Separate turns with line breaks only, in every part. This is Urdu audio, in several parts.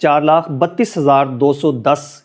4,32,210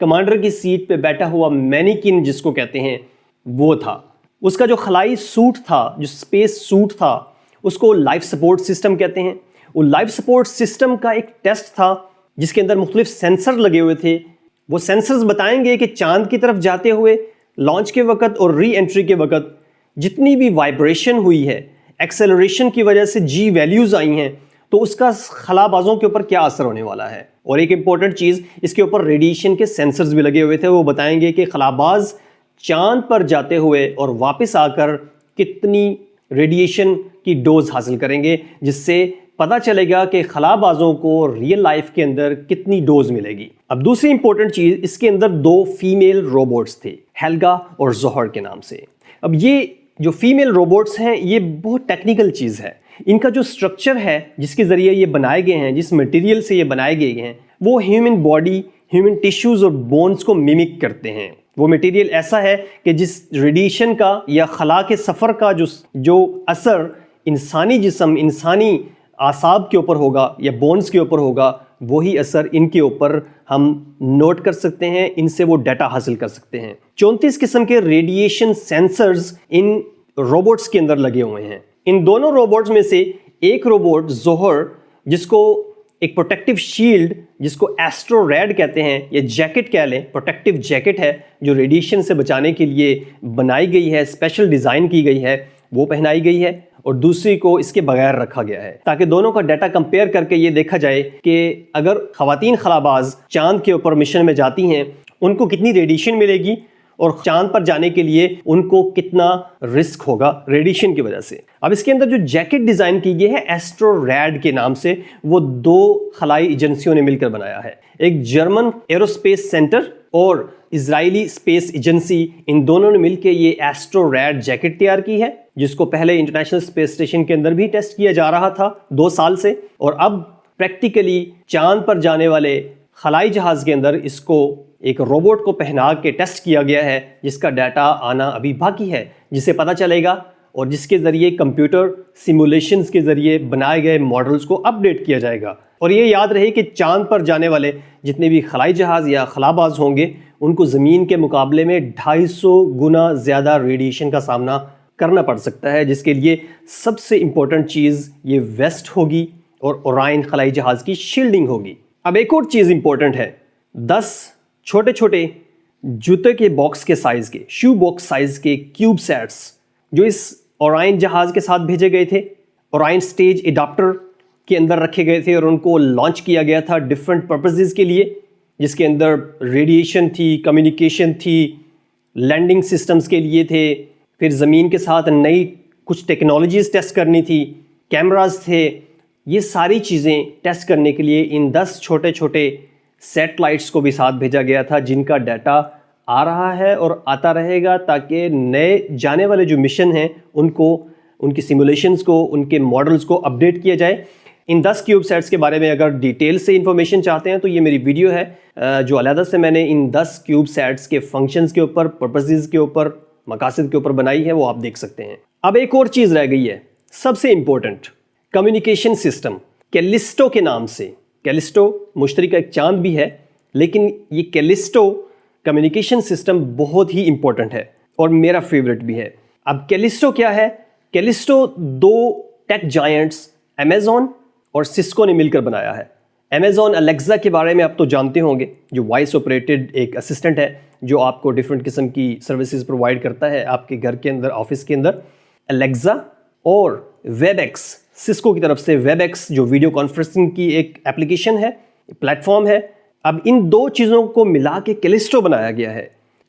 کمانڈر کی سیٹ پہ بیٹھا ہوا مینیکن جس کو کہتے ہیں وہ تھا. اس کا جو خلائی سوٹ تھا, جو اسپیس سوٹ تھا, اس کو لائف سپورٹ سسٹم کہتے ہیں. وہ لائف سپورٹ سسٹم کا ایک ٹیسٹ تھا جس کے اندر مختلف سینسر لگے ہوئے تھے. وہ سینسرز بتائیں گے کہ چاند کی طرف جاتے ہوئے لانچ کے وقت اور ری انٹری کے وقت جتنی بھی وائبریشن ہوئی ہے, ایکسیلریشن کی وجہ سے جی ویلیوز آئی ہیں, تو اس کا خلا بازوں کے اوپر کیا اثر ہونے والا ہے. اور ایک امپورٹنٹ چیز, اس کے اوپر ریڈیشن کے سینسرز بھی لگے ہوئے تھے. وہ بتائیں گے کہ خلا باز چاند پر جاتے ہوئے اور واپس آ کر کتنی ریڈیشن کی ڈوز حاصل کریں گے, جس سے پتہ چلے گا کہ خلا بازوں کو ریئل لائف کے اندر کتنی ڈوز ملے گی. اب دوسری امپورٹنٹ چیز, اس کے اندر 2 فیمیل روبوٹس تھے, ہیلگا اور زوہر کے نام سے. اب یہ جو فیمیل روبوٹس ہیں یہ بہت ٹیکنیکل چیز ہے. ان کا جو سٹرکچر ہے جس کے ذریعے یہ بنائے گئے ہیں, جس مٹیریل سے یہ بنائے گئے ہیں, وہ ہیومن باڈی, ہیومن ٹیشوز اور بونز کو میمک کرتے ہیں. وہ مٹیریل ایسا ہے کہ جس ریڈیشن کا یا خلا کے سفر کا جو اثر انسانی جسم, انسانی اعصاب کے اوپر ہوگا یا بونز کے اوپر ہوگا, وہی اثر ان کے اوپر ہم نوٹ کر سکتے ہیں, ان سے وہ ڈیٹا حاصل کر سکتے ہیں. 34 قسم کے ریڈیشن سینسرز ان روبوٹس کے اندر لگے ہوئے ہیں. ان دونوں روبوٹس میں سے ایک روبوٹ زوہر, جس کو ایک پروٹیکٹیو شیلڈ, جس کو ایسٹرو ریڈ کہتے ہیں یا جیکٹ کہہ لیں, پروٹیکٹیو جیکٹ ہے جو ریڈیشن سے بچانے کے لیے بنائی گئی ہے, اسپیشل ڈیزائن کی گئی ہے, وہ پہنائی گئی ہے. اور دوسری کو اس کے بغیر رکھا گیا ہے تاکہ دونوں کا ڈیٹا کمپیئر کر کے یہ دیکھا جائے کہ اگر خواتین خلاباز چاند کے اوپر مشن میں جاتی ہیں ان کو کتنی ریڈیشن ملے گی اور چاند پر جانے کے لیے ان کو کتنا رسک ہوگا ریڈیشن کی وجہ سے. اب اس کے اندر جو جیکٹ ڈیزائن کی گئی ہے ایسٹرو ریڈ کے نام سے, وہ 2 خلائی ایجنسیوں نے مل کر بنایا ہے. ایک جرمن ایروسپیس سینٹر اور اسرائیلی اسپیس ایجنسی, ان دونوں نے مل کے یہ ایسٹرو ریڈ جیکٹ تیار کی ہے, جس کو پہلے انٹرنیشنل اسپیس اسٹیشن کے اندر بھی ٹیسٹ کیا جا رہا تھا 2 سال سے, اور اب پریکٹیکلی چاند پر جانے والے خلائی جہاز کے اندر اس کو ایک روبوٹ کو پہنا کے ٹیسٹ کیا گیا ہے, جس کا ڈیٹا آنا ابھی باقی ہے, جسے پتہ چلے گا اور جس کے ذریعے کمپیوٹر سیمولیشنز کے ذریعے بنائے گئے ماڈلز کو اپ ڈیٹ کیا جائے گا. اور یہ یاد رہے کہ چاند پر جانے والے جتنے بھی خلائی جہاز یا خلاباز ہوں گے ان کو زمین کے مقابلے میں 250 گنا زیادہ ریڈیشن کا سامنا کرنا پڑ سکتا ہے, جس کے لیے سب سے امپورٹنٹ چیز یہ ویسٹ ہوگی اور اورائن خلائی جہاز کی شیلڈنگ ہوگی. اب ایک اور چیز امپورٹنٹ ہے, 10 چھوٹے چھوٹے جوتے کے باکس کے سائز کے, شو باکس سائز کے کیوب سیٹس جو اس اورائن جہاز کے ساتھ بھیجے گئے تھے, اورائن سٹیج اڈاپٹر کے اندر رکھے گئے تھے اور ان کو لانچ کیا گیا تھا ڈیفرنٹ پرپزز کے لیے, جس کے اندر ریڈیشن تھی, کمیونیکیشن تھی, لینڈنگ سسٹمز کے لیے تھے, پھر زمین کے ساتھ نئی کچھ ٹیکنالوجیز ٹیسٹ کرنی تھی, کیمراز تھے. یہ ساری چیزیں ٹیسٹ کرنے کے لیے ان 10 چھوٹے چھوٹے سیٹلائٹس کو بھی ساتھ بھیجا گیا تھا, جن کا ڈیٹا آ رہا ہے اور آتا رہے گا تاکہ نئے جانے والے جو مشن ہیں ان کو, ان کی سیمولیشنز کو, ان کے ماڈلز کو اپڈیٹ کیا جائے. ان 10 کیوب سیٹس کے بارے میں اگر ڈیٹیل سے انفارمیشن چاہتے ہیں تو یہ میری ویڈیو ہے جو علیحدہ سے میں نے ان 10 کیوب سیٹس کے فنکشنز کے اوپر, پرپزز کے اوپر, مقاصد کے اوپر بنائی ہے, وہ آپ دیکھ سکتے ہیں. اب ایک اور چیز رہ گئی ہے سب سے امپورٹنٹ, کمیونیکیشن سسٹم کیلسٹو کے نام سے. کیلسٹو مشتری کا ایک چاند بھی ہے, لیکن یہ کیلسٹو کمیونیکیشن سسٹم بہت ہی امپورٹنٹ ہے اور میرا فیوریٹ بھی ہے. اب کیلسٹو کیا ہے؟ کیلسٹو 2 ٹیک جائنٹس امیزون اور سسکو نے مل کر بنایا ہے. امیزون الیکسا کے بارے میں آپ تو جانتے ہوں گے, جو وائس آپریٹڈ ایک اسسٹنٹ ہے جو آپ کو ڈفرینٹ قسم کی سروسز پرووائڈ کرتا ہے آپ کے گھر کے اندر, آفس کے اندر. الیکسا اور ویب ایکس, سسکو کی طرف سے ویب ایکس جو ویڈیو کانفرنسنگ کی ایک اپلیکیشن ہے, پلیٹ فارم ہے. اب ان 2 چیزوں کو ملا کے کیلسٹو بنایا گیا ہے.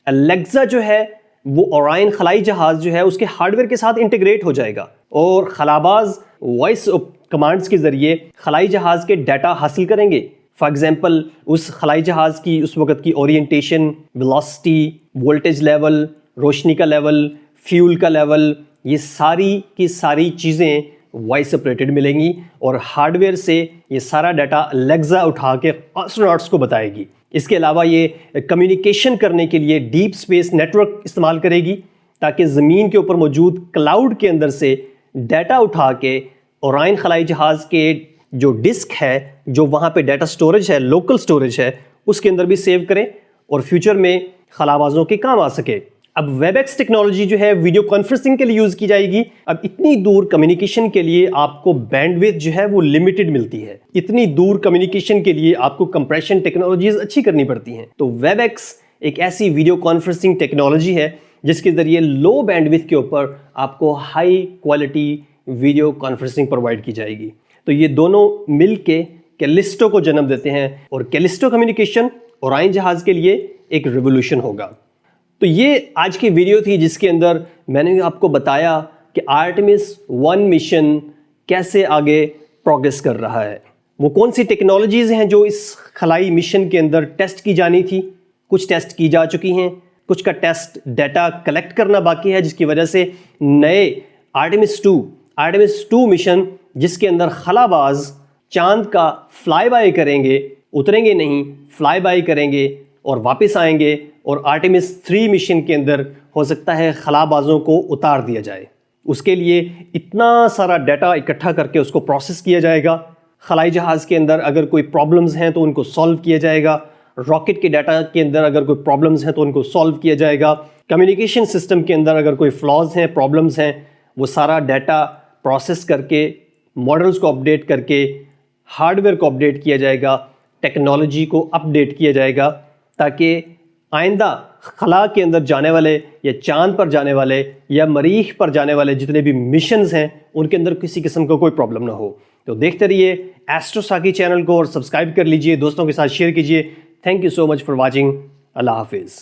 الیکسا جو ہے وہ اورائن خلائی جہاز جو ہے اس کے ہارڈ ویئر کے ساتھ انٹیگریٹ ہو جائے گا اور خلاباز وائس کمانڈز کے ذریعے خلائی جہاز کے ڈیٹا حاصل کریں گے. فار ایگزامپل اس خلائی جہاز کی اس وقت کی اورینٹیشن, ویلاسٹی, وولٹیج لیول, روشنی کا لیول, فیول کا لیول, یہ ساری کی ساری چیزیں وائس آپریٹڈ ملیں گی اور ہارڈ ویئر سے یہ سارا ڈیٹا الیکسا اٹھا کے ایسٹروناٹس کو بتائے گی. اس کے علاوہ یہ کمیونیکیشن کرنے کے لیے ڈیپ اسپیس نیٹ ورک استعمال کرے گی تاکہ زمین کے اوپر موجود کلاؤڈ کے اندر سے ڈیٹا اٹھا کے اورائن خلائی جہاز کے جو ڈسک ہے, جو وہاں پہ ڈیٹا سٹوریج ہے, لوکل سٹوریج ہے, اس کے اندر بھی سیو کریں اور فیوچر میں خلابازوں کے کام آ سکے۔ اب ویب ایکس ٹیکنالوجی جو ہے ویڈیو کانفرنسنگ کے لیے یوز کی جائے گی۔ اب اتنی دور کمیونیکیشن کے لیے آپ کو بینڈ ویڈتھ جو ہے وہ لمیٹڈ ملتی ہے، اتنی دور کمیونیکیشن کے لیے آپ کو کمپریشن ٹیکنالوجیز اچھی کرنی پڑتی ہیں۔ تو ویب ایکس ایک ایسی ویڈیو کانفرنسنگ ٹیکنالوجی ہے جس کے ذریعے لو بینڈ ویڈتھ کے اوپر آپ کو high quality video conferencing provide کی جائے گی۔ تو یہ دونوں مل کے کیلسٹو کو جنم دیتے ہیں، اور کیلسٹو کمیونیکیشن اورائن جہاز کے لیے ایک ریولوشن ہوگا۔ تو یہ آج کی ویڈیو تھی جس کے اندر میں نے آپ کو بتایا کہ آرٹیمس 1 مشن کیسے آگے پروگریس کر رہا ہے، وہ کون سی ٹیکنالوجیز ہیں جو اس خلائی مشن کے اندر ٹیسٹ کی جانی تھی، کچھ ٹیسٹ کی جا چکی ہیں، کچھ کا ٹیسٹ ڈیٹا کلیکٹ کرنا باقی ہے، جس کی وجہ سے نئے آرٹیمس 2 مشن جس کے اندر خلاباز چاند کا فلائی بائی کریں گے، اتریں گے نہیں، فلائی بائی کریں گے اور واپس آئیں گے، اور آرٹیمس 3 مشن کے اندر ہو سکتا ہے خلابازوں کو اتار دیا جائے۔ اس کے لیے اتنا سارا ڈیٹا اکٹھا کر کے اس کو پروسیس کیا جائے گا۔ خلائی جہاز کے اندر اگر کوئی پرابلمز ہیں تو ان کو سالو کیا جائے گا، راکٹ کے ڈیٹا کے اندر اگر کوئی پرابلمز ہیں تو ان کو سالو کیا جائے گا، کمیونیکیشن سسٹم کے اندر اگر کوئی فلاز ہیں، پرابلمز ہیں، وہ سارا ڈیٹا پروسیس کر کے ماڈلز کو اپڈیٹ کر کے ہارڈ ویئر کو اپڈیٹ کیا جائے گا، ٹیکنالوجی کو اپڈیٹ کیا جائے گا، تاکہ آئندہ خلا کے اندر جانے والے یا چاند پر جانے والے یا مریخ پر جانے والے جتنے بھی مشنز ہیں ان کے اندر کسی قسم کا کوئی پرابلم نہ ہو۔ تو دیکھتے رہیے ایسٹرو ساکی چینل کو اور سبسکرائب کر لیجئے، دوستوں کے ساتھ شیئر کیجئے۔ Thank you so much for watching. اللہ حافظ۔